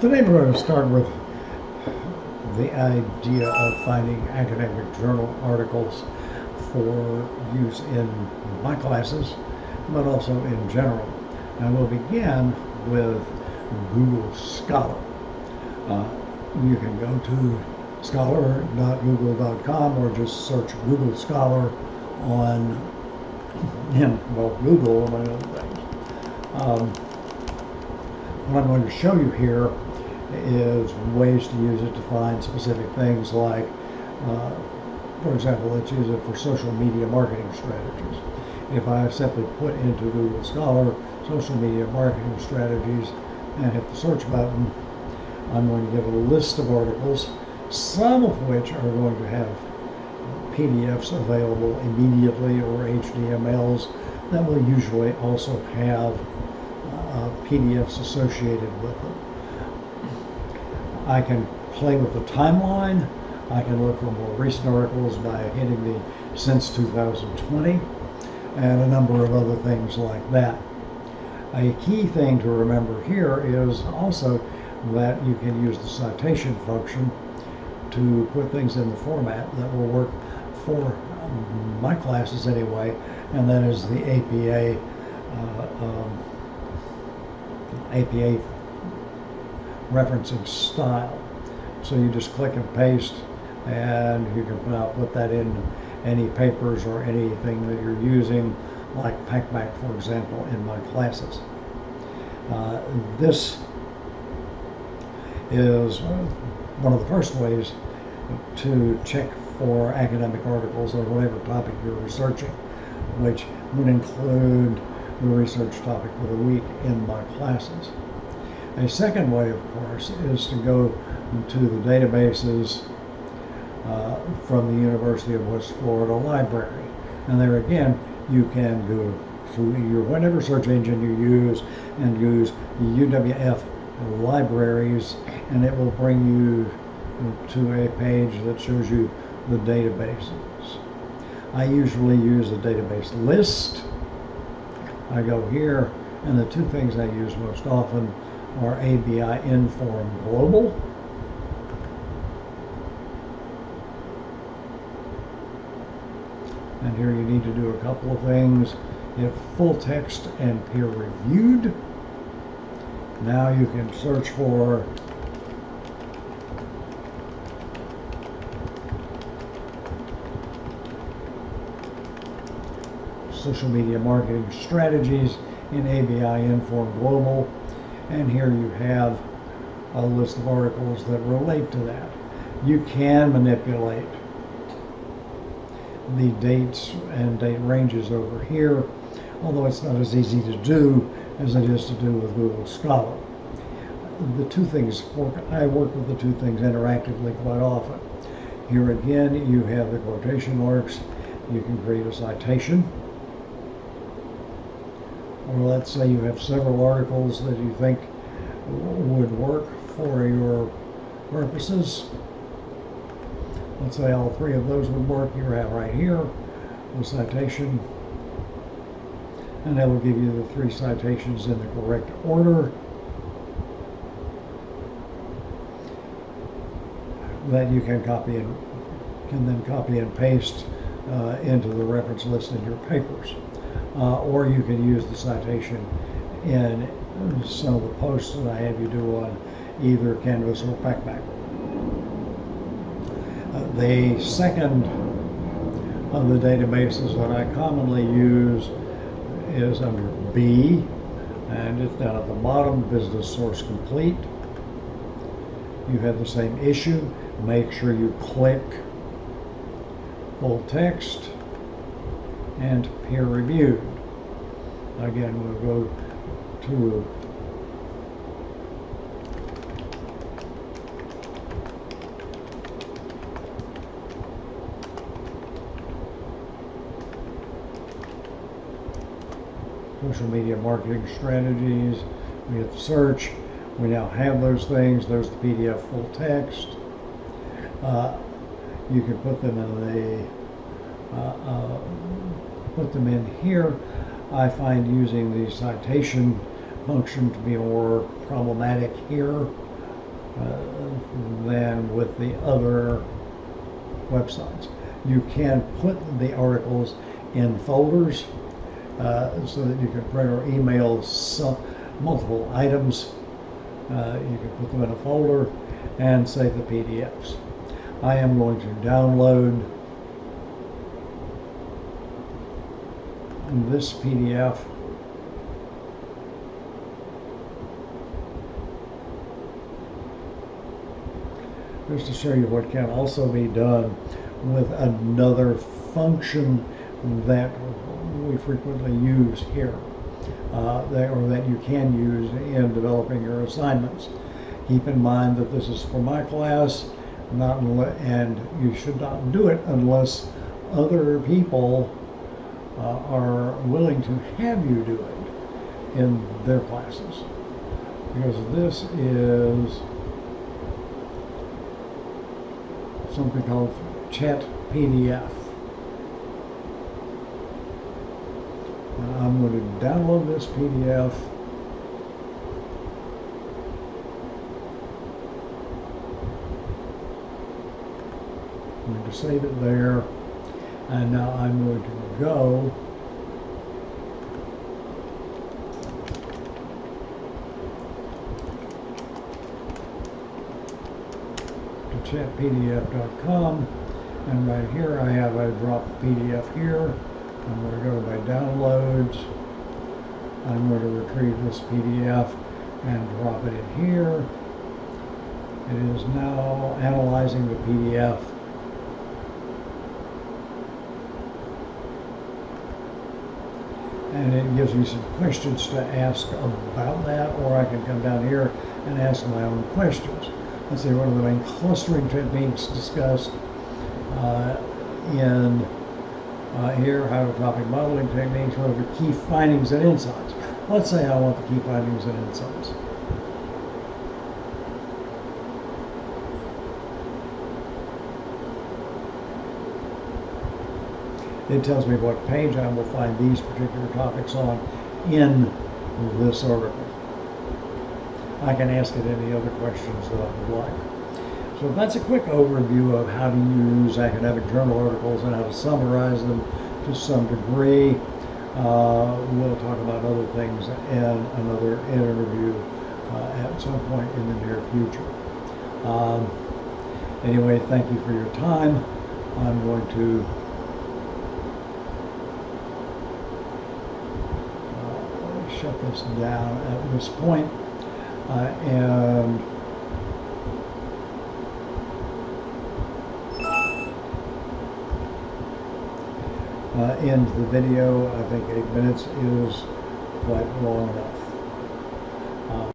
Today we're going to start with the idea of finding academic journal articles for use in my classes, but also in general. And we'll begin with Google Scholar. You can go to scholar.google.com or just search Google Scholar on Google, among other things. What I'm going to show you here is ways to use it to find specific things like, for example, let's use it for social media marketing strategies. If I simply put into Google Scholar social media marketing strategies and hit the search button, I'm going to get a list of articles, some of which are going to have PDFs available immediately or HTMLs that will usually also have PDFs associated with them. I can play with the timeline. I can look for more recent articles by hitting the since 2020 and a number of other things like that. A key thing to remember here is also that you can use the citation function to put things in the format that will work for my classes anyway, and that is the APA referencing style. So you just click and paste, and you can now put that in any papers or anything that you're using, like PackBack, for example, in my classes. This is one of the first ways to check for academic articles or whatever topic you're researching, which would include the research topic for the week in my classes. A second way, of course, is to go to the databases from the University of West Florida Library. And there again, you can go through your whatever search engine you use and use UWF libraries, and it will bring you to a page that shows you the databases. I usually use a database list. I go here, and the two things I use most often are ABI Inform Global and here you need to do a couple of things. If full text and peer reviewed, now you can search for social media marketing strategies in ABI Inform Global, and here you have a list of articles that relate to that. You can manipulate the dates and date ranges over here, although it's not as easy to do as it is to do with Google Scholar. The two things work. I work with the two things interactively quite often. Here again, you have the quotation marks. You can create a citation. Or let's say you have several articles that you think would work for your purposes. Let's say all three of those would work. You have right here the citation, and that will give you the three citations in the correct order that you can then copy and paste into the reference list in your papers. Or you can use the citation in some of the posts that I have you do on either Canvas or PackBack. The second of the databases that I commonly use is under B, and it's down at the bottom, Business Source Complete. You have the same issue. Make sure you click full text and peer reviewed. Again, we'll go to social media marketing strategies. We hit the search. We now have those things. There's the PDF full text. You can put them in here. I find using the citation function to be more problematic here. than with the other websites. You can put the articles in folders so that you can print or email multiple items. You can put them in a folder and save the PDFs. I am going to download this PDF. Just to show you what can also be done with another function that we frequently use here, or that you can use in developing your assignments. Keep in mind that this is for my class, and you should not do it unless other people are willing to have you do it in their classes, because this is something called ChatPDF. I'm going to download this PDF. I'm going to save it there, and now I'm going to go to chatpdf.com, and right here I have a drop PDF here. I'm going to go to my downloads. I'm going to retrieve this PDF and drop it in here. It is now analyzing the PDF. And it gives me some questions to ask about that, or I can come down here and ask my own questions. Let's see, what are the main clustering techniques discussed in here, hydrotopic modeling techniques, what are the key findings and insights? Let's say I want the key findings and insights. It tells me what page I will find these particular topics on in this article. I can ask it any other questions that I would like. So that's a quick overview of how to use academic journal articles and how to summarize them to some degree. We'll talk about other things in another interview at some point in the near future. Anyway, thank you for your time. I'm going to shut this down at this point, and end the video. I think 8 minutes is quite long enough.